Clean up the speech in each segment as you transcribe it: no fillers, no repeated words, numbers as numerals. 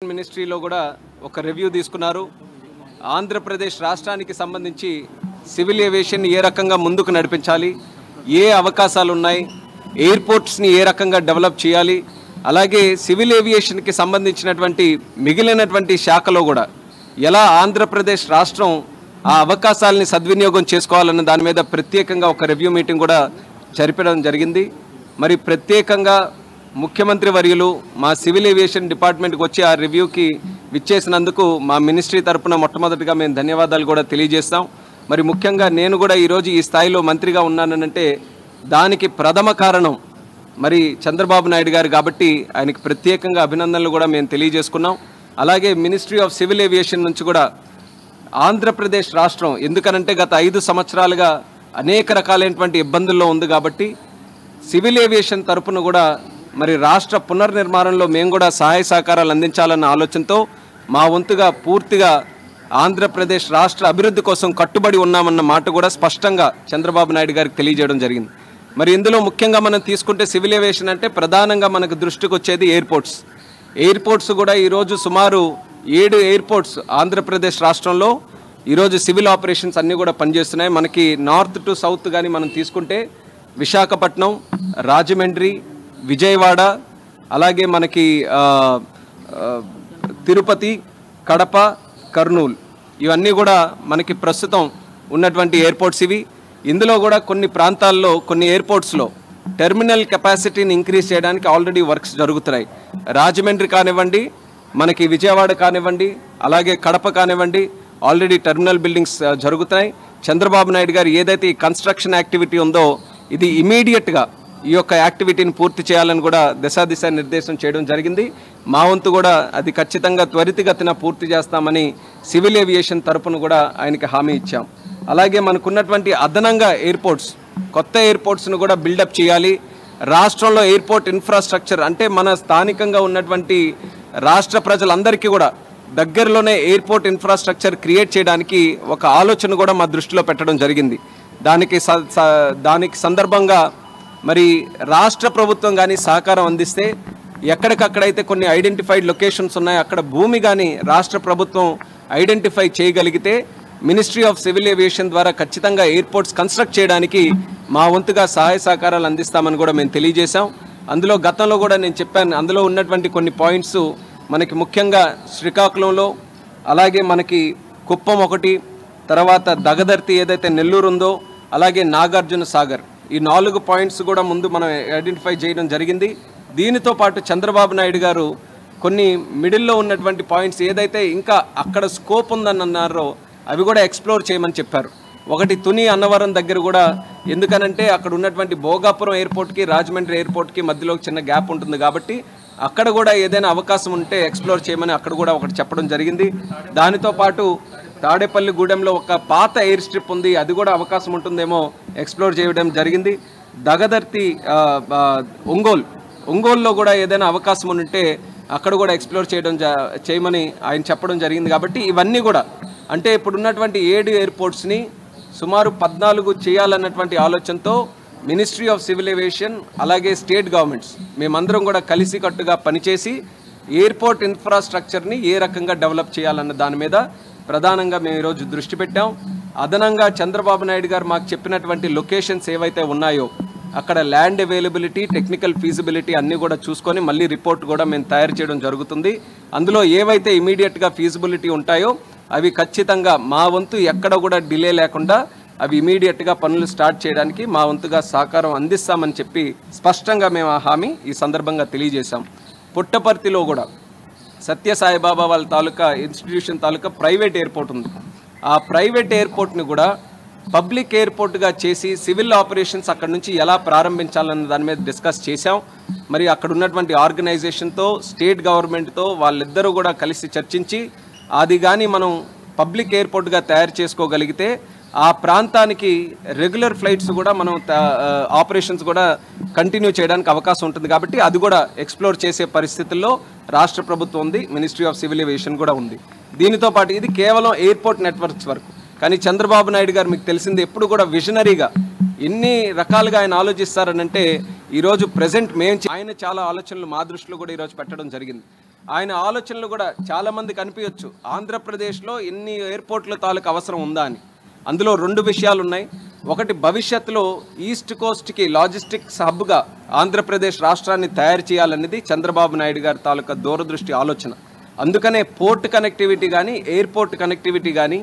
మినిస్ట్రీలో కూడా ఒక రివ్యూ తీసుకున్నారు. ఆంధ్రప్రదేశ్ రాష్ట్రానికి సంబంధించి సివిల్ ఏవియేషన్ ఏ రకంగా ముందుకు నడిపించాలి, ఏ అవకాశాలు ఉన్నాయి, ఎయిర్పోర్ట్స్ని ఏ రకంగా డెవలప్ చేయాలి, అలాగే సివిల్ ఏవియేషన్కి సంబంధించినటువంటి మిగిలినటువంటి శాఖలో కూడా ఎలా ఆంధ్రప్రదేశ్ రాష్ట్రం ఆ అవకాశాలని సద్వినియోగం చేసుకోవాలన్న దాని మీద ప్రత్యేకంగా ఒక రివ్యూ మీటింగ్ కూడా జరిపడం జరిగింది. మరి ప్రత్యేకంగా ముఖ్యమంత్రి వర్యులు మా సివిల్ ఏవియేషన్ డిపార్ట్మెంట్కి వచ్చి ఆ రివ్యూకి విచ్చేసినందుకు మా మినిస్ట్రీ తరపున మొట్టమొదటిగా మేము ధన్యవాదాలు కూడా తెలియజేస్తాం. మరి ముఖ్యంగా నేను కూడా ఈరోజు ఈ స్థాయిలో మంత్రిగా ఉన్నానంటే దానికి ప్రథమ కారణం మరి చంద్రబాబు నాయుడు గారు కాబట్టి ఆయనకి ప్రత్యేకంగా అభినందనలు కూడా మేము తెలియజేసుకున్నాం. అలాగే మినిస్ట్రీ ఆఫ్ సివిల్ ఏవియేషన్ నుంచి కూడా ఆంధ్రప్రదేశ్ రాష్ట్రం ఎందుకనంటే గత 5 సంవత్సరాలుగా అనేక రకాలైనటువంటి ఇబ్బందుల్లో ఉంది కాబట్టి సివిల్ ఏవియేషన్ తరపున కూడా మరి రాష్ట్ర పునర్నిర్మాణంలో మేము కూడా సహాయ సహకారాలు అందించాలన్న ఆలోచనతో మా వంతుగా పూర్తిగా ఆంధ్రప్రదేశ్ రాష్ట్ర అభివృద్ధి కోసం కట్టుబడి ఉన్నామన్న మాట కూడా స్పష్టంగా చంద్రబాబు నాయుడు గారికి తెలియజేయడం జరిగింది. మరి ఇందులో ముఖ్యంగా మనం తీసుకుంటే సివిల్ ఏవియేషన్ అంటే ప్రధానంగా మనకు దృష్టికి వచ్చేది ఎయిర్పోర్ట్స్ కూడా ఈరోజు సుమారు 7 ఎయిర్పోర్ట్స్ ఆంధ్రప్రదేశ్ రాష్ట్రంలో ఈరోజు సివిల్ ఆపరేషన్స్ అన్నీ కూడా పనిచేస్తున్నాయి. మనకి నార్త్ టు సౌత్ కానీ మనం తీసుకుంటే విశాఖపట్నం, రాజమండ్రి, విజయవాడ, అలాగే మనకి తిరుపతి, కడప, కర్నూలు ఇవన్నీ కూడా మనకి ప్రస్తుతం ఉన్నటువంటి ఎయిర్పోర్ట్స్ ఇవి. ఇందులో కూడా కొన్ని ప్రాంతాల్లో కొన్ని ఎయిర్పోర్ట్స్లో టెర్మినల్ కెపాసిటీని ఇంక్రీజ్ చేయడానికి ఆల్రెడీ వర్క్స్ జరుగుతున్నాయి. రాజమండ్రి కానివ్వండి, మనకి విజయవాడ కానివ్వండి, అలాగే కడప కానివ్వండి, ఆల్రెడీ టెర్మినల్ బిల్డింగ్స్ జరుగుతున్నాయి. చంద్రబాబు నాయుడు గారు ఏదైతే ఈ కన్స్ట్రక్షన్ యాక్టివిటీ ఉందో ఇది ఇమీడియట్గా ఈ యొక్క యాక్టివిటీని పూర్తి చేయాలని కూడా దిశ నిర్దేశం చేయడం జరిగింది. మా వంతు కూడా అది ఖచ్చితంగా త్వరితగతిన పూర్తి చేస్తామని సివిల్ ఏవియేషన్ తరపున కూడా ఆయనకి హామీ ఇచ్చాం. అలాగే మనకున్నటువంటి అదనంగా కొత్త ఎయిర్పోర్ట్స్ను కూడా బిల్డప్ చేయాలి. రాష్ట్రంలో ఎయిర్పోర్ట్ ఇన్ఫ్రాస్ట్రక్చర్ అంటే మన స్థానికంగా ఉన్నటువంటి రాష్ట్ర ప్రజలందరికీ కూడా దగ్గరలోనే ఎయిర్పోర్ట్ ఇన్ఫ్రాస్ట్రక్చర్ క్రియేట్ చేయడానికి ఒక ఆలోచన కూడా మా దృష్టిలో పెట్టడం జరిగింది. దానికి సందర్భంగా మరి రాష్ట్ర ప్రభుత్వం కానీ సహకారం అందిస్తే ఎక్కడికక్కడైతే కొన్ని ఐడెంటిఫైడ్ లొకేషన్స్ ఉన్నాయో అక్కడ భూమి కానీ రాష్ట్ర ప్రభుత్వం ఐడెంటిఫై చేయగలిగితే మినిస్ట్రీ ఆఫ్ సివిల్ ఏవియేషన్ ద్వారా ఖచ్చితంగా ఎయిర్పోర్ట్స్ కన్స్ట్రక్ట్ చేయడానికి మా వంతుగా సహాయ సహకారాలు అందిస్తామని కూడా మేము తెలియజేశాం. అందులో గతంలో కూడా నేను చెప్పాను, అందులో ఉన్నటువంటి కొన్ని పాయింట్స్ మనకి ముఖ్యంగా శ్రీకాకుళంలో, అలాగే మనకి కుప్పం ఒకటి, తర్వాత దగదర్తి ఏదైతే నెల్లూరు ఉందో, అలాగే నాగార్జున సాగర్ ఈ 4 పాయింట్స్ కూడా ముందు మనం ఐడెంటిఫై చేయడం జరిగింది. దీనితో పాటు చంద్రబాబు నాయుడు గారు కొన్ని మిడిల్లో ఉన్నటువంటి పాయింట్స్ ఏదైతే ఇంకా అక్కడ స్కోప్ ఉందని అన్నారో అవి కూడా ఎక్స్ప్లోర్ చేయమని చెప్పారు. ఒకటి తుని అన్నవరం దగ్గర కూడా, ఎందుకనంటే అక్కడ ఉన్నటువంటి భోగాపురం ఎయిర్పోర్ట్కి రాజమండ్రి ఎయిర్పోర్ట్కి మధ్యలో చిన్న గ్యాప్ ఉంటుంది కాబట్టి అక్కడ కూడా ఏదైనా అవకాశం ఉంటే ఎక్స్ప్లోర్ చేయమని అక్కడ కూడా ఒకటి చెప్పడం జరిగింది. దానితో పాటు తాడేపల్లిగూడెంలో ఒక పాత ఎయిర్ స్ట్రిప్ ఉంది, అది కూడా అవకాశం ఉంటుందేమో ఎక్స్ప్లోర్ చేయడం జరిగింది. దగదర్తి ఒంగోలులో కూడా ఏదైనా అవకాశం ఉంటే అక్కడ కూడా ఎక్స్ప్లోర్ చేయమని ఆయన చెప్పడం జరిగింది. కాబట్టి ఇవన్నీ కూడా అంటే ఇప్పుడున్నటువంటి 7 ఎయిర్పోర్ట్స్ని సుమారు 14 చేయాలన్నటువంటి ఆలోచనతో మినిస్ట్రీ ఆఫ్ సివిల్ ఏవియేషన్ అలాగే స్టేట్ గవర్నమెంట్స్ మేమందరం కూడా కలిసికట్టుగా పనిచేసి ఎయిర్పోర్ట్ ఇన్ఫ్రాస్ట్రక్చర్ని ఏ రకంగా డెవలప్ చేయాలన్న దాని మీద ప్రధానంగా మేము ఈరోజు దృష్టి పెట్టాం. అదనంగా చంద్రబాబు నాయుడు గారు మాకు చెప్పినటువంటి లొకేషన్స్ ఏవైతే ఉన్నాయో అక్కడ ల్యాండ్ అవైలబిలిటీ, టెక్నికల్ ఫీజిబిలిటీ అన్నీ కూడా చూసుకొని మళ్ళీ రిపోర్ట్ కూడా మేము తయారు చేయడం జరుగుతుంది. అందులో ఏవైతే ఇమీడియట్గా ఫీజిబిలిటీ ఉంటాయో అవి ఖచ్చితంగా మా వంతు ఎక్కడ కూడా డిలే లేకుండా అవి ఇమీడియట్గా పనులు స్టార్ట్ చేయడానికి మా వంతుగా సహకారం అందిస్తామని చెప్పి స్పష్టంగా మేము ఆ హామీ ఈ సందర్భంగా తెలియజేశాం. పుట్టపర్తిలో కూడా సత్యసాయిబాబా వాళ్ళ తాలూకా ఇన్స్టిట్యూషన్ తాలూకా ప్రైవేట్ ఎయిర్పోర్ట్ ఉంది. ఆ ప్రైవేట్ ఎయిర్పోర్ట్ని కూడా పబ్లిక్ ఎయిర్పోర్ట్గా చేసి సివిల్ ఆపరేషన్స్ అక్కడ నుంచి ఎలా ప్రారంభించాలన్న దాని మీద డిస్కస్ చేశాం. మరి అక్కడ ఉన్నటువంటి ఆర్గనైజేషన్తో, స్టేట్ గవర్నమెంట్తో వాళ్ళిద్దరూ కూడా కలిసి చర్చించి అది కానీ మనం పబ్లిక్ ఎయిర్పోర్ట్గా తయారు చేసుకోగలిగితే ఆ ప్రాంతానికి రెగ్యులర్ ఫ్లైట్స్ కూడా మనం ఆపరేషన్స్ కూడా కంటిన్యూ చేయడానికి అవకాశం ఉంటుంది. కాబట్టి అది కూడా ఎక్స్ప్లోర్ చేసే పరిస్థితుల్లో రాష్ట్ర ప్రభుత్వం ఉంది, మినిస్ట్రీ ఆఫ్ సివిల్ ఏవియేషన్ కూడా ఉంది. దీనితో పాటు ఇది కేవలం ఎయిర్పోర్ట్ నెట్వర్క్స్ వరకు. కానీ చంద్రబాబు నాయుడు గారు మీకు తెలిసింది ఎప్పుడు కూడా విజనరీగా ఎన్ని రకాలుగా ఆయన ఆలోచిస్తారనంటే ఈరోజు ప్రజెంట్ ఆయన చాలా ఆలోచనలు మా దృష్టిలో కూడా ఈరోజు పెట్టడం జరిగింది. ఆయన ఆలోచనలు కూడా చాలామందికి అనిపించవచ్చు, ఆంధ్రప్రదేశ్లో ఎన్ని ఎయిర్పోర్ట్ల తాలూకు అవసరం ఉందా అని. అందులో 2 విషయాలు ఉన్నాయి. ఒకటి, భవిష్యత్తులో ఈస్ట్ కోస్ట్కి లాజిస్టిక్స్ హబ్గా ఆంధ్రప్రదేశ్ రాష్ట్రాన్ని తయారు చేయాలనేది చంద్రబాబు నాయుడు గారి తాలూకా దూరదృష్టి ఆలోచన. అందుకనే పోర్ట్ కనెక్టివిటీ కానీ, ఎయిర్పోర్ట్ కనెక్టివిటీ కానీ,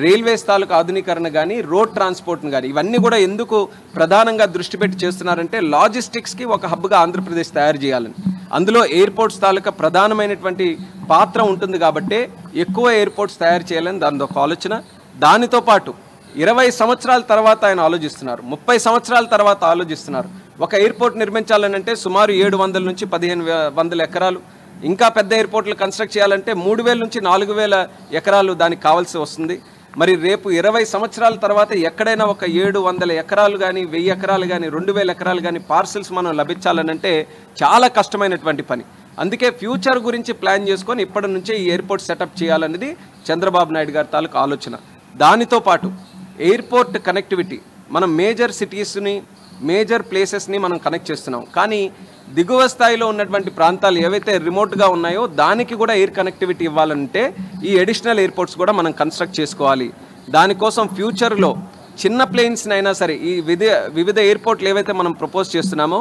రైల్వేస్ తాలూకు ఆధునీకరణ కానీ, రోడ్ ట్రాన్స్పోర్ట్ని కానీ, ఇవన్నీ కూడా ఎందుకు ప్రధానంగా దృష్టి పెట్టి చేస్తున్నారంటే లాజిస్టిక్స్కి ఒక హబ్గా ఆంధ్రప్రదేశ్ తయారు చేయాలని. అందులో ఎయిర్పోర్ట్స్ తాలూకా ప్రధానమైనటువంటి పాత్ర ఉంటుంది కాబట్టి ఎక్కువ ఎయిర్పోర్ట్స్ తయారు చేయాలని దాని ఒక ఆలోచన. దానితో పాటు 20 సంవత్సరాల తర్వాత ఆయన ఆలోచిస్తున్నారు, 30 సంవత్సరాల తర్వాత ఆలోచిస్తున్నారు. ఒక ఎయిర్పోర్ట్ నిర్మించాలని అంటే సుమారు 700 నుంచి 1500 ఎకరాలు, ఇంకా పెద్ద ఎయిర్పోర్ట్లు కన్స్ట్రక్ట్ చేయాలంటే 3000 నుంచి 4000 ఎకరాలు దానికి కావాల్సి వస్తుంది. మరి రేపు 20 సంవత్సరాల తర్వాత ఎక్కడైనా ఒక 700 ఎకరాలు కానీ, 1000 ఎకరాలు కానీ, 2000 ఎకరాలు కానీ పార్సల్స్ మనం లభించాలనంటే చాలా కష్టమైనటువంటి పని. అందుకే ఫ్యూచర్ గురించి ప్లాన్ చేసుకొని ఇప్పటి నుంచే ఈ ఎయిర్పోర్ట్ సెటప్ చేయాలనేది చంద్రబాబు నాయుడు గారి తాలూకు ఆలోచన. దానితో పాటు ఎయిర్పోర్ట్ కనెక్టివిటీ, మనం మేజర్ సిటీస్ని, మేజర్ ప్లేసెస్ని మనం కనెక్ట్ చేస్తున్నాం. కానీ దిగువ స్థాయిలో ఉన్నటువంటి ప్రాంతాలు ఏవైతే రిమోట్గా ఉన్నాయో దానికి కూడా ఎయిర్ కనెక్టివిటీ ఇవ్వాలంటే ఈ అడిషనల్ ఎయిర్పోర్ట్స్ కూడా మనం కన్స్ట్రక్ట్ చేసుకోవాలి. దానికోసం ఫ్యూచర్లో చిన్న ప్లేన్స్ని అయినా సరే, ఈ వివిధ ఎయిర్పోర్ట్లు ఏవైతే మనం ప్రపోజ్ చేస్తున్నామో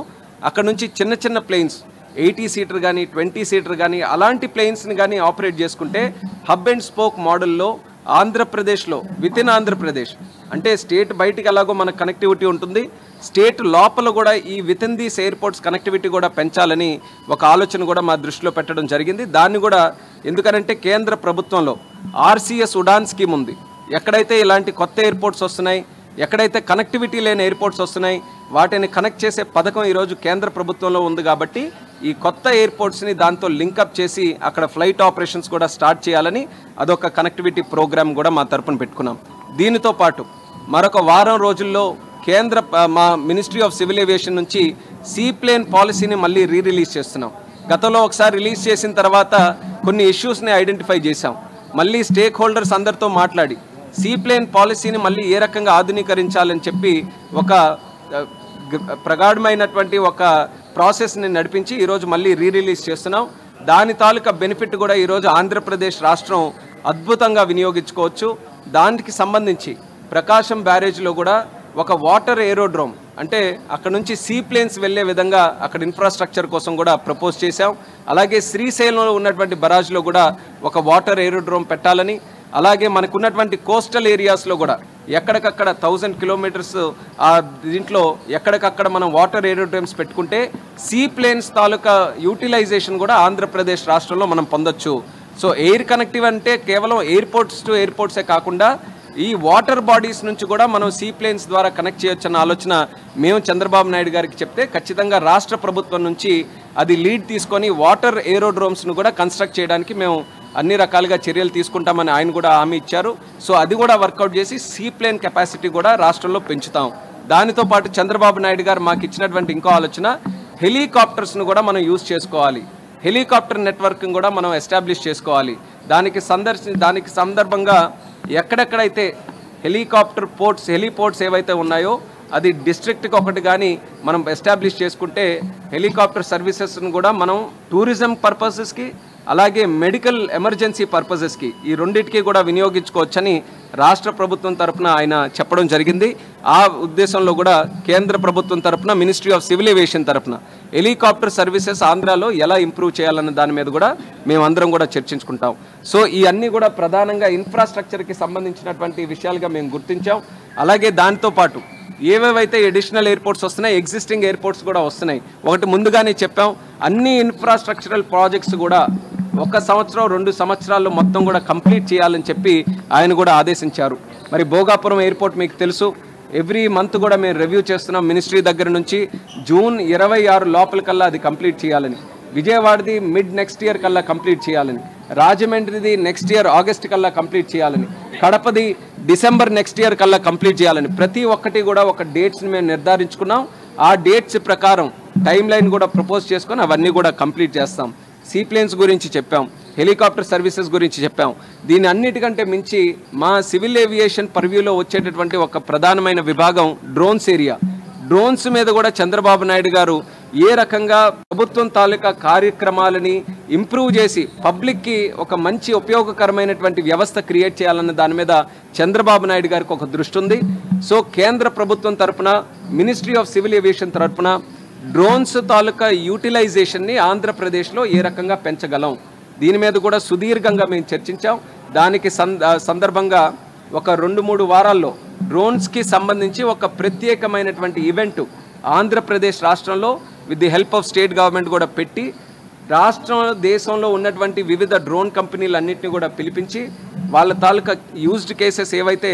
అక్కడ నుంచి చిన్న చిన్న ప్లేన్స్ 80 సీటర్ కానీ, 20 సీటర్ కానీ, అలాంటి ప్లేన్స్ని కానీ ఆపరేట్ చేసుకుంటే హబ్ అండ్ స్పోక్ మోడల్లో ఆంధ్రప్రదేశ్లో, విత్ ఇన్ ఆంధ్రప్రదేశ్ అంటే స్టేట్ బయటికి ఎలాగో మనకు కనెక్టివిటీ ఉంటుంది, స్టేట్ లోపల కూడా ఈ with in these airports connectivity కూడా పెంచాలని ఒక ఆలోచన కూడా మా దృష్టిలో పెట్టడం జరిగింది. దాన్ని కూడా ఎందుకనంటే కేంద్ర ప్రభుత్వంలో ఆర్సీఎస్ ఉడాన్ స్కీమ్ ఉంది. ఎక్కడైతే ఇలాంటి కొత్త ఎయిర్పోర్ట్స్ వస్తున్నాయి, ఎక్కడైతే కనెక్టివిటీ లేని ఎయిర్పోర్ట్స్ వస్తున్నాయి, వాటిని కనెక్ట్ చేసే పథకం ఈరోజు కేంద్ర ప్రభుత్వంలో ఉంది. కాబట్టి ఈ కొత్త ఎయిర్పోర్ట్స్ని దాంతో లింకప్ చేసి అక్కడ ఫ్లైట్ ఆపరేషన్స్ కూడా స్టార్ట్ చేయాలని అదొక కనెక్టివిటీ ప్రోగ్రామ్ కూడా మా తరపున పెట్టుకున్నాం. దీనితో పాటు మరొక వారం రోజుల్లో మా మినిస్ట్రీ ఆఫ్ సివిల్ ఏవియేషన్ నుంచి సీప్లేన్ పాలసీని మళ్ళీ రిలీజ్ చేస్తున్నాం. గతంలో ఒకసారి రిలీజ్ చేసిన తర్వాత కొన్ని ఇష్యూస్ని ఐడెంటిఫై చేశాం. మళ్ళీ స్టేక్ హోల్డర్స్ అందరితో మాట్లాడి సీప్లేన్ పాలసీని మళ్ళీ ఏ రకంగా ఆధునీకరించాలని చెప్పి ఒక ప్రగాఢమైనటువంటి ఒక ప్రాసెస్ని నడిపించి ఈరోజు మళ్ళీ రిలీజ్ చేస్తున్నాం. దాని తాలూకా బెనిఫిట్ కూడా ఈరోజు ఆంధ్రప్రదేశ్ రాష్ట్రం అద్భుతంగా వినియోగించుకోవచ్చు. దానికి సంబంధించి ప్రకాశం బ్యారేజ్లో కూడా ఒక వాటర్ ఏరోడ్రోమ్, అంటే అక్కడ నుంచి సీప్లేన్స్ వెళ్ళే విధంగా అక్కడ ఇన్ఫ్రాస్ట్రక్చర్ కోసం కూడా ప్రపోజ్ చేశాం. అలాగే శ్రీశైలంలో ఉన్నటువంటి బరాజ్లో కూడా ఒక వాటర్ ఏరోడ్రోమ్ పెట్టాలని, అలాగే మనకున్నటువంటి కోస్టల్ ఏరియాస్లో కూడా ఎక్కడికక్కడ 1000 కిలోమీటర్స్ దీంట్లో ఎక్కడికక్కడ మనం వాటర్ ఏరోడ్రోమ్స్ పెట్టుకుంటే సీప్లేన్స్ తాలూకా యూటిలైజేషన్ కూడా ఆంధ్రప్రదేశ్ రాష్ట్రంలో మనం పొందొచ్చు. సో ఎయిర్ కనెక్టివ్ అంటే కేవలం ఎయిర్పోర్ట్స్ టు ఎయిర్పోర్ట్సే కాకుండా ఈ వాటర్ బాడీస్ నుంచి కూడా మనం సీప్లేన్స్ ద్వారా కనెక్ట్ చేయొచ్చన్న ఆలోచన మేము చంద్రబాబు నాయుడు గారికి చెప్తే ఖచ్చితంగా రాష్ట్ర ప్రభుత్వం నుంచి అది లీడ్ తీసుకొని వాటర్ ఏరోడ్రోమ్స్ను కూడా కన్స్ట్రక్ట్ చేయడానికి మేము అన్ని రకాలుగా చర్యలు తీసుకుంటామని ఆయన కూడా హామీ ఇచ్చారు. సో అది కూడా వర్కౌట్ చేసి సీప్లేన్ కెపాసిటీ కూడా రాష్ట్రంలో పెంచుతాం. దానితో పాటు చంద్రబాబు నాయుడు గారు మాకు ఇచ్చినటువంటి ఇంకో ఆలోచన, హెలికాప్టర్స్ను కూడా మనం యూజ్ చేసుకోవాలి, హెలికాప్టర్ నెట్వర్క్ని కూడా మనం ఎస్టాబ్లిష్ చేసుకోవాలి. దానికి సందర్భంగా ఎక్కడెక్కడైతే హెలికాప్టర్ పోర్ట్స్, హెలిపోర్ట్స్ ఏవైతే ఉన్నాయో అది డిస్ట్రిక్ట్కి ఒకటి కానీ మనం ఎస్టాబ్లిష్ చేసుకుంటే హెలికాప్టర్ సర్వీసెస్ను కూడా మనం టూరిజం పర్పసెస్కి అలాగే మెడికల్ ఎమర్జెన్సీ పర్పసెస్కి ఈ రెండింటికి కూడా వినియోగించుకోవచ్చని రాష్ట్ర ప్రభుత్వం తరపున ఆయన చెప్పడం జరిగింది. ఆ ఉద్దేశంలో కూడా కేంద్ర ప్రభుత్వం తరపున మినిస్ట్రీ ఆఫ్ సివిల్ ఏవియేషన్ తరపున హెలికాప్టర్ సర్వీసెస్ ఆంధ్రాలో ఎలా ఇంప్రూవ్ చేయాలన్న దాని మీద కూడా మేమందరం కూడా చర్చించుకుంటాం. సో ఈ అన్నీ కూడా ప్రధానంగా ఇన్ఫ్రాస్ట్రక్చర్కి సంబంధించినటువంటి విషయాలుగా మేము గుర్తించాం. అలాగే దాంతో పాటు ఏవేవైతే అడిషనల్ ఎయిర్పోర్ట్స్ వస్తున్నాయి, ఎగ్జిస్టింగ్ ఎయిర్పోర్ట్స్ కూడా వస్తున్నాయి. ఒకటి ముందుగానే చెప్పాం, అన్ని ఇన్ఫ్రాస్ట్రక్చరల్ ప్రాజెక్ట్స్ కూడా 1 సంవత్సరం 2 సంవత్సరాల్లో మొత్తం కూడా కంప్లీట్ చేయాలని చెప్పి ఆయన కూడా ఆదేశించారు. మరి భోగాపురం ఎయిర్పోర్ట్ మీకు తెలుసు, ఎవ్రీ మంత్ కూడా మేము రివ్యూ చేస్తున్నాం మినిస్ట్రీ దగ్గర నుంచి. జూన్ 26 లోపలికల్లా అది కంప్లీట్ చేయాలని, విజయవాడది మిడ్ నెక్స్ట్ ఇయర్ కల్లా కంప్లీట్ చేయాలని, రాజమండ్రిది నెక్స్ట్ ఇయర్ ఆగస్ట్ కల్లా కంప్లీట్ చేయాలని, కడపది డిసెంబర్ నెక్స్ట్ ఇయర్ కల్లా కంప్లీట్ చేయాలని ప్రతి ఒక్కటి కూడా ఒక డేట్స్ని మేము నిర్ధారించుకున్నాం. ఆ డేట్స్ ప్రకారం టైం లైన్ కూడా ప్రపోజ్ చేసుకొని అవన్నీ కూడా కంప్లీట్ చేస్తాం. సీప్లేన్స్ గురించి చెప్పాం, హెలికాప్టర్ సర్వీసెస్ గురించి చెప్పాం. దీని అన్నిటికంటే మించి మా సివిల్ ఏవియేషన్ పర్వ్యూలో వచ్చేటటువంటి ఒక ప్రధానమైన విభాగం డ్రోన్స్ ఏరియా. డ్రోన్స్ మీద కూడా చంద్రబాబు నాయుడు గారు ఏ రకంగా ప్రభుత్వం తాలూకా కార్యక్రమాలని ఇంప్రూవ్ చేసి పబ్లిక్కి ఒక మంచి ఉపయోగకరమైనటువంటి వ్యవస్థ క్రియేట్ చేయాలన్న దాని మీద చంద్రబాబు నాయుడు గారికి ఒక దృష్టి ఉంది. సో కేంద్ర ప్రభుత్వం తరపున మినిస్ట్రీ ఆఫ్ సివిల్ ఏవియేషన్ తరపున డ్రోన్స్ తాలూకా యూటిలైజేషన్ని ఆంధ్రప్రదేశ్లో ఏ రకంగా పెంచగలం, దీని మీద కూడా సుదీర్ఘంగా మేము చర్చించాం. దానికి సందర్భంగా ఒక 2-3 వారాల్లో డ్రోన్స్కి సంబంధించి ఒక ప్రత్యేకమైనటువంటి ఈవెంట్ ఆంధ్రప్రదేశ్ రాష్ట్రంలో with the help of state government కూడా పెట్టి దేశంలో ఉన్నటువంటి వివిధ డ్రోన్ కంపెనీలన్నింటినీ కూడా పిలిపించి వాళ్ళ తాలూకా యూజ్డ్ కేసెస్ ఏవైతే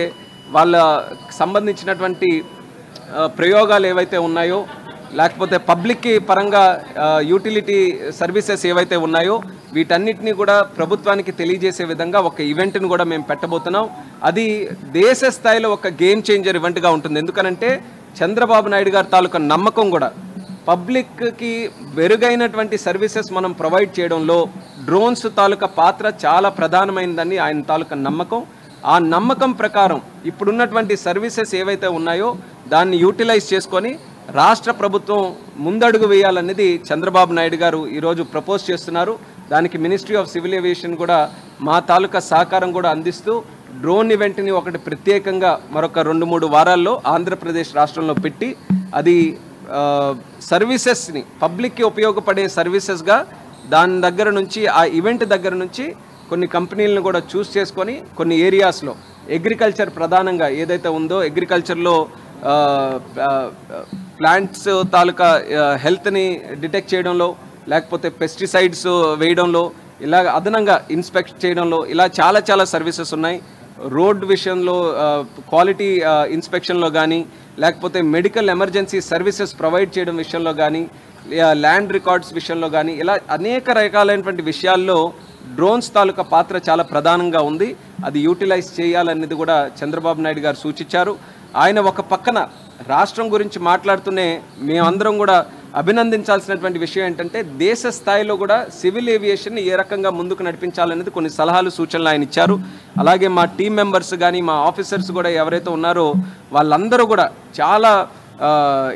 వాళ్ళ సంబంధించినటువంటి ప్రయోగాలు ఏవైతే ఉన్నాయో, లేకపోతే పబ్లిక్కి పరంగా యూటిలిటీ సర్వీసెస్ ఏవైతే ఉన్నాయో వీటన్నిటినీ కూడా ప్రభుత్వానికి తెలియజేసే విధంగా ఒక ఈవెంట్ని కూడా మేము పెట్టబోతున్నాం. అది దేశ స్థాయిలో ఒక గేమ్ చేంజర్ ఈవెంట్గా ఉంటుంది. ఎందుకనంటే చంద్రబాబు నాయుడు గారి తాలూకా నమ్మకం కూడా పబ్లిక్కి మెరుగైనటువంటి సర్వీసెస్ మనం ప్రొవైడ్ చేయడంలో డ్రోన్స్ తాలూకా పాత్ర చాలా ప్రధానమైనదని ఆయన తాలూకా నమ్మకం. ఆ నమ్మకం ప్రకారం ఇప్పుడున్నటువంటి సర్వీసెస్ ఏవైతే ఉన్నాయో దాన్ని యూటిలైజ్ చేసుకొని రాష్ట్ర ప్రభుత్వం ముందడుగు వేయాలనేది చంద్రబాబు నాయుడు గారు ఈరోజు ప్రపోజ్ చేస్తున్నారు. దానికి మినిస్ట్రీ ఆఫ్ సివిల్ ఏవియేషన్ కూడా మా తాలూకా సహకారం కూడా అందిస్తూ డ్రోన్ ఈవెంట్ని ఒకటి ప్రత్యేకంగా మరొక 2-3 వారాల్లో ఆంధ్రప్రదేశ్ రాష్ట్రంలో పెట్టి అది సర్వీసెస్ని పబ్లిక్కి ఉపయోగపడే సర్వీసెస్గా దాని దగ్గర నుంచి ఆ ఈవెంట్ దగ్గర నుంచి కొన్ని కంపెనీలను కూడా చూస్ చేసుకొని కొన్ని ఏరియాస్లో అగ్రికల్చర్ ప్రధానంగా ఏదైతే ఉందో అగ్రికల్చర్లో ప్లాంట్స్ తాలూకా హెల్త్ని డిటెక్ట్ చేయడంలో, లేకపోతే పెస్టిసైడ్స్ వేయడంలో, ఇలా అదనంగా ఇన్స్పెక్ట్ చేయడంలో ఇలా చాలా సర్వీసెస్ ఉన్నాయి. రోడ్ విషయంలో క్వాలిటీ ఇన్స్పెక్షన్లో కానీ, లేకపోతే మెడికల్ ఎమర్జెన్సీ సర్వీసెస్ ప్రొవైడ్ చేయడం విషయంలో కానీ, ల్యాండ్ రికార్డ్స్ విషయంలో కానీ ఇలా అనేక రకాలైనటువంటి విషయాల్లో డ్రోన్స్ తాలూకా పాత్ర చాలా ప్రధానంగా ఉంది. అది యూటిలైజ్ చేయాలనేది కూడా చంద్రబాబు నాయుడు గారు సూచించారు. ఆయన ఒక పక్కన రాష్ట్రం గురించి మాట్లాడుతూనే మేమందరం కూడా అభినందించాల్సినటువంటి విషయం ఏంటంటే దేశ స్థాయిలో కూడా సివిల్ ఏవియేషన్ ఏ రకంగా ముందుకు నడిపించాలనేది కొన్ని సలహాలు సూచనలు ఆయన ఇచ్చారు. అలాగే మా టీం మెంబర్స్ కానీ మా ఆఫీసర్స్ కూడా ఎవరైతే ఉన్నారో వాళ్ళందరూ కూడా చాలా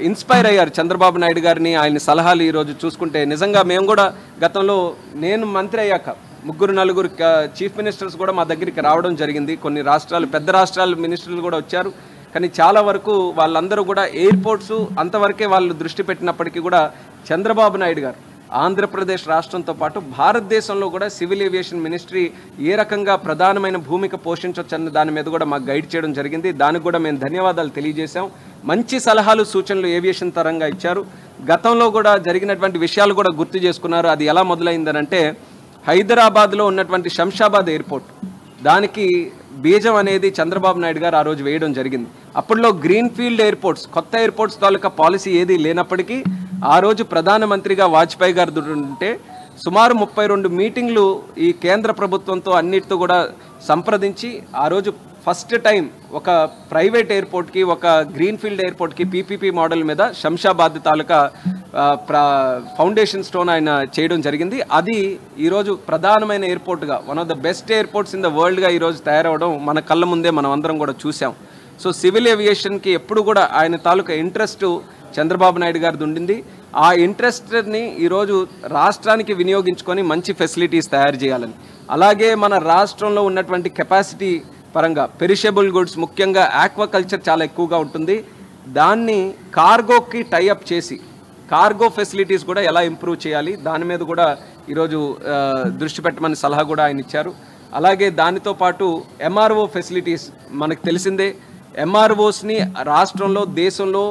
ఇన్స్పైర్ అయ్యారు చంద్రబాబు నాయుడు గారిని ఆయన సలహాలు ఈరోజు చూసుకుంటే. నిజంగా మేము కూడా గతంలో నేను మంత్రి అయ్యాక 3-4 చీఫ్ మినిస్టర్స్ కూడా మా దగ్గరికి రావడం జరిగింది. కొన్ని రాష్ట్రాలు పెద్ద రాష్ట్రాల మినిస్టర్లు కూడా వచ్చారు. కానీ చాలా వరకు వాళ్ళందరూ కూడా ఎయిర్పోర్ట్స్ అంతవరకే వాళ్ళు దృష్టి పెట్టినప్పటికీ కూడా చంద్రబాబు నాయుడు గారు ఆంధ్రప్రదేశ్ రాష్ట్రంతో పాటు భారతదేశంలో కూడా సివిల్ ఏవియేషన్ మినిస్ట్రీ ఏ రకంగా ప్రధానమైన భూమిక పోషించవచ్చన్న దాని మీద కూడా మాకు గైడ్ చేయడం జరిగింది. దానికి కూడా మేము ధన్యవాదాలు తెలియజేశాం. మంచి సలహాలు సూచనలు ఏవియేషన్ పరంగా ఇచ్చారు. గతంలో కూడా జరిగినటువంటి విషయాలు కూడా గుర్తు చేసుకున్నారు. అది ఎలా మొదలైందనంటే హైదరాబాద్లో ఉన్నటువంటి శంషాబాద్ ఎయిర్పోర్ట్ దానికి బీజం అనేది చంద్రబాబు నాయుడు గారు ఆ రోజు వేయడం జరిగింది. అప్పట్లో గ్రీన్ఫీల్డ్ ఎయిర్పోర్ట్స్ కొత్త ఎయిర్పోర్ట్స్ తాలూకా పాలసీ ఏది లేనప్పటికీ ఆ రోజు ప్రధానమంత్రిగా వాజ్పేయి గారు ఉంటే సుమారు 32 మీటింగ్లు ఈ కేంద్ర ప్రభుత్వంతో అన్నిటితో కూడా సంప్రదించి ఆ రోజు ఫస్ట్ టైం ఒక ప్రైవేట్ ఎయిర్పోర్ట్కి ఒక గ్రీన్ఫీల్డ్ ఎయిర్పోర్ట్కి పీపీపీ మోడల్ మీద శంషాబాద్ తాలూకా ఫౌండేషన్ స్టోన్ ఆయన చేయడం జరిగింది. అది ఈరోజు ప్రధానమైన ఎయిర్పోర్ట్గా one of the best airports in the వరల్డ్గా ఈరోజు తయారవడం మన కళ్ళ ముందే మనం అందరం కూడా చూసాం. సో సివిల్ ఏవియేషన్కి ఎప్పుడు కూడా ఆయన తాలూకా ఇంట్రెస్ట్ చంద్రబాబు నాయుడు గారిది ఉండింది. ఆ ఇంట్రెస్ట్ని ఈరోజు రాష్ట్రానికి వినియోగించుకొని మంచి ఫెసిలిటీస్ తయారు చేయాలని, అలాగే మన రాష్ట్రంలో ఉన్నటువంటి కెపాసిటీ పరంగా పెరిషబుల్ గుడ్స్ ముఖ్యంగా ఆక్వాకల్చర్ చాలా ఎక్కువగా ఉంటుంది. దాన్ని కార్గోకి టైఅప్ చేసి కార్గో ఫెసిలిటీస్ కూడా ఎలా ఇంప్రూవ్ చేయాలి దాని మీద కూడా ఈరోజు దృష్టి పెట్టమని సలహా కూడా ఆయన ఇచ్చారు. అలాగే దానితో పాటు ఎంఆర్ఓ ఫెసిలిటీస్ మనకు తెలిసిందే. ఎంఆర్ఓస్ని రాష్ట్రంలో దేశంలో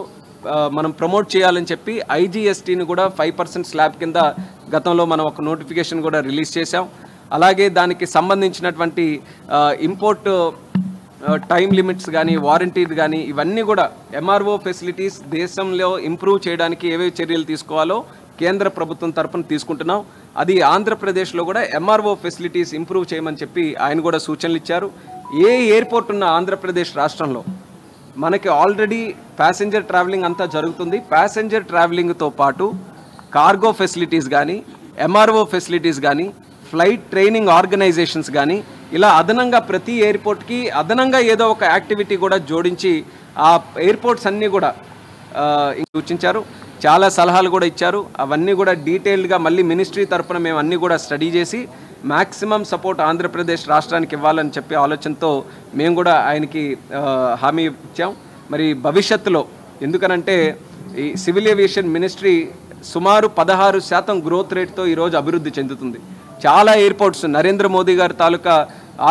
మనం ప్రమోట్ చేయాలని చెప్పి ఐజీఎస్టీని కూడా 5% స్లాబ్ కింద గతంలో మనం ఒక నోటిఫికేషన్ కూడా రిలీజ్ చేశాం. అలాగే దానికి సంబంధించినటువంటి ఇంపోర్ట్ టైం లిమిట్స్ కానీ వారంటీలు కానీ ఇవన్నీ కూడా ఎంఆర్ఓ ఫెసిలిటీస్ దేశంలో ఇంప్రూవ్ చేయడానికి ఏవేవి చర్యలు తీసుకోవాలో కేంద్ర ప్రభుత్వం తరఫున తీసుకుంటున్నాం. అది ఆంధ్రప్రదేశ్లో కూడా ఎంఆర్ఓ ఫెసిలిటీస్ ఇంప్రూవ్ చేయమని చెప్పి ఆయన కూడా సూచనలు ఇచ్చారు. ఏ ఎయిర్పోర్ట్ ఉన్న ఆంధ్రప్రదేశ్ రాష్ట్రంలో మనకి ఆల్రెడీ ప్యాసింజర్ ట్రావెలింగ్ అంతా జరుగుతుంది. ప్యాసింజర్ ట్రావెలింగ్తో పాటు కార్గో ఫెసిలిటీస్ కానీ ఎంఆర్ఓ ఫెసిలిటీస్ కానీ ఫ్లైట్ ట్రైనింగ్ ఆర్గనైజేషన్స్ కానీ ఇలా అదనంగా ప్రతి ఎయిర్పోర్ట్కి అదనంగా ఏదో ఒక యాక్టివిటీ కూడా జోడించి ఆ ఎయిర్పోర్ట్స్ అన్నీ కూడా సూచించారు. చాలా సలహాలు కూడా ఇచ్చారు. అవన్నీ కూడా డీటెయిల్డ్గా మళ్ళీ మినిస్ట్రీ తరఫున మేము అన్నీ కూడా స్టడీ చేసి మ్యాక్సిమం సపోర్ట్ ఆంధ్రప్రదేశ్ రాష్ట్రానికి ఇవ్వాలని చెప్పి ఆలోచనతో మేము కూడా ఆయనకి హామీ ఇచ్చాం. మరి భవిష్యత్తులో ఎందుకనంటే ఈ సివిల్ ఏవియేషన్ మినిస్ట్రీ సుమారు 16% గ్రోత్ రేట్తో ఈరోజు అభివృద్ధి చెందుతుంది. చాలా ఎయిర్పోర్ట్స్ నరేంద్ర మోదీ గారి తాలూకా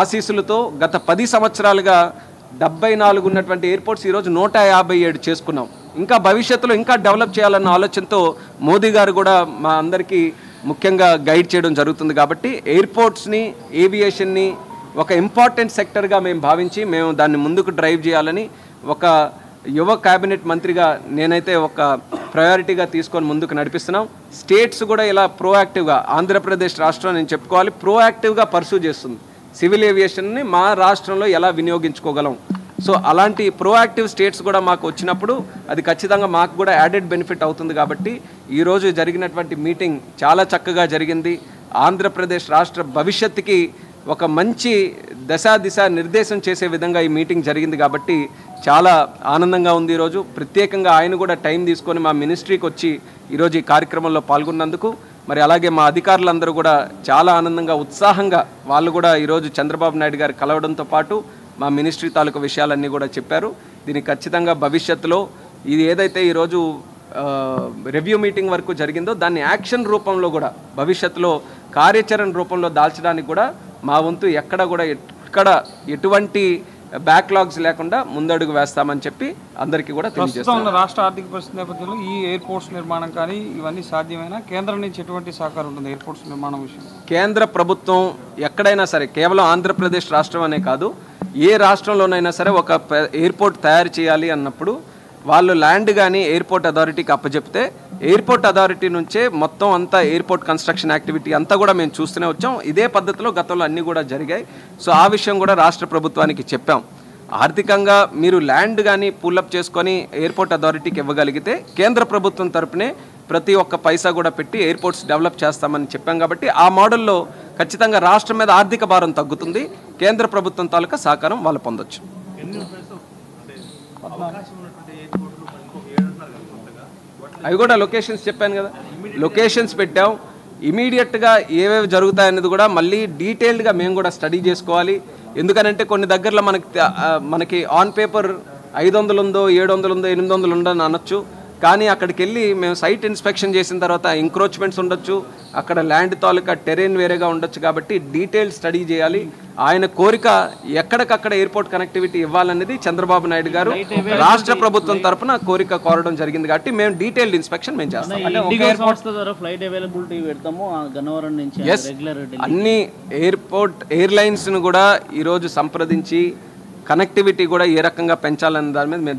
ఆశీస్సులతో గత 10 సంవత్సరాలుగా 74 ఉన్నటువంటి ఎయిర్పోర్ట్స్ ఈరోజు 157 చేసుకున్నాం. ఇంకా భవిష్యత్తులో ఇంకా డెవలప్ చేయాలన్న ఆలోచనతో మోదీ గారు కూడా మా అందరికీ ముఖ్యంగా గైడ్ చేయడం జరుగుతుంది. కాబట్టి ఎయిర్పోర్ట్స్ని ఏవియేషన్ని ఒక ఇంపార్టెంట్ సెక్టర్గా మేము భావించి మేము దాన్ని ముందుకు డ్రైవ్ చేయాలని ఒక యువ క్యాబినెట్ మంత్రిగా నేనైతే ఒక ప్రయారిటీగా తీసుకొని ముందుకు నడిపిస్తున్నాం. స్టేట్స్ కూడా ఇలా ప్రోయాక్టివ్గా ఆంధ్రప్రదేశ్ రాష్ట్రం నేను చెప్పుకోవాలి ప్రోయాక్టివ్గా పర్సూ చేస్తుంది సివిల్ ఏవియేషన్ని మా రాష్ట్రంలో ఎలా వినియోగించుకోగలం. సో అలాంటి ప్రోయాక్టివ్ స్టేట్స్ కూడా మాకు వచ్చినప్పుడు అది ఖచ్చితంగా మాకు కూడా యాడెడ్ బెనిఫిట్ అవుతుంది. కాబట్టి ఈరోజు జరిగినటువంటి మీటింగ్ చాలా చక్కగా జరిగింది. ఆంధ్రప్రదేశ్ రాష్ట్ర భవిష్యత్తుకి ఒక మంచి దిశ నిర్దేశం చేసే విధంగా ఈ మీటింగ్ జరిగింది. కాబట్టి చాలా ఆనందంగా ఉంది. ఈరోజు ప్రత్యేకంగా ఆయన కూడా టైం తీసుకొని మా మినిస్ట్రీకి వచ్చి ఈరోజు ఈ కార్యక్రమంలో పాల్గొన్నందుకు మరి అలాగే మా అధికారులందరూ కూడా చాలా ఆనందంగా ఉత్సాహంగా వాళ్ళు కూడా ఈరోజు చంద్రబాబు నాయుడు గారు కలవడంతో పాటు మా మినిస్ట్రీ తాలూకు విషయాలన్నీ కూడా చెప్పారు. దీనికి ఖచ్చితంగా భవిష్యత్తులో ఇది ఏదైతే ఈరోజు రివ్యూ మీటింగ్ వరకు జరిగిందో దాన్ని యాక్షన్ రూపంలో కూడా భవిష్యత్తులో కార్యాచరణ రూపంలో దాల్చడానికి కూడా మా వంతు ఎక్కడ ఎటువంటి బ్యాక్లాగ్స్ లేకుండా ముందడుగు వేస్తామని చెప్పి అందరికీ కూడా తెలియజేస్తాం. రాష్ట్ర ఆర్థిక పరిస్థితి నేపథ్యంలో ఈ ఎయిర్పోర్ట్స్ నిర్మాణం కానీ ఇవన్నీ సాధ్యమైనా కేంద్రం నుంచి ఎటువంటి సహకారం ఉంటుంది ఎయిర్పోర్ట్స్ నిర్మాణం విషయం? కేంద్ర ప్రభుత్వం ఎక్కడైనా సరే కేవలం ఆంధ్రప్రదేశ్ రాష్ట్రం అనే కాదు ఏ రాష్ట్రంలోనైనా సరే ఒక ఎయిర్పోర్ట్ తయారు చేయాలి అన్నప్పుడు వాళ్ళు ల్యాండ్ కానీ ఎయిర్పోర్ట్ అథారిటీకి అప్పచెప్తే ఎయిర్పోర్ట్ అథారిటీ నుంచే మొత్తం అంతా ఎయిర్పోర్ట్ కన్స్ట్రక్షన్ యాక్టివిటీ అంతా కూడా మేము చూస్తూనే వచ్చాం. ఇదే పద్ధతిలో గతంలో అన్నీ కూడా జరిగాయి. సో ఆ విషయం కూడా రాష్ట్ర ప్రభుత్వానికి చెప్పాం. ఆర్థికంగా మీరు ల్యాండ్ కానీ పూలప్ చేసుకొని ఎయిర్పోర్ట్ అథారిటీకి ఇవ్వగలిగితే కేంద్ర ప్రభుత్వం తరపునే ప్రతి ఒక్క పైసా కూడా పెట్టి ఎయిర్పోర్ట్స్ డెవలప్ చేస్తామని చెప్పాం. కాబట్టి ఆ మోడల్లో ఖచ్చితంగా రాష్ట్రం మీద ఆర్థిక భారం తగ్గుతుంది. కేంద్ర ప్రభుత్వం తాలూకా సహకారం వాళ్ళు పొందొచ్చు. అవి కూడా లొకేషన్స్ చెప్పాను కదా, లొకేషన్స్ పెట్టాం. ఇమీడియట్గా ఏవేవి జరుగుతాయనేది కూడా మళ్ళీ డీటెయిల్డ్గా మేము కూడా స్టడీ చేసుకోవాలి. ఎందుకనంటే కొన్ని దగ్గరలో మనకి ఆన్ పేపర్ 500 ఉందో 700 ఉందో 800 ఉండని అనొచ్చు. కానీ అక్కడికి వెళ్ళి మేము సైట్ ఇన్స్పెక్షన్ చేసిన తర్వాత ఎంక్రోచ్మెంట్స్ ఉండొచ్చు, అక్కడ ల్యాండ్ తాలూకా టెరెన్ వేరేగా ఉండొచ్చు. కాబట్టి డీటెయిల్ స్టడీ చేయాలి. ఆయన కోరిక ఎక్కడికక్కడ ఎయిర్పోర్ట్ కనెక్టివిటీ ఇవ్వాలనేది చంద్రబాబు నాయుడు గారు రాష్ట్ర ప్రభుత్వం తరఫున కోరిక కోరడం జరిగింది. కాబట్టి మేము డీటెయిల్డ్ ఇన్స్పెక్షన్ మేము చేస్తాం. అన్ని ఎయిర్లైన్స్ను కూడా ఈరోజు సంప్రదించి కనెక్టివిటీ కూడా ఏ రకంగా పెంచాలనే దాని మీద మేము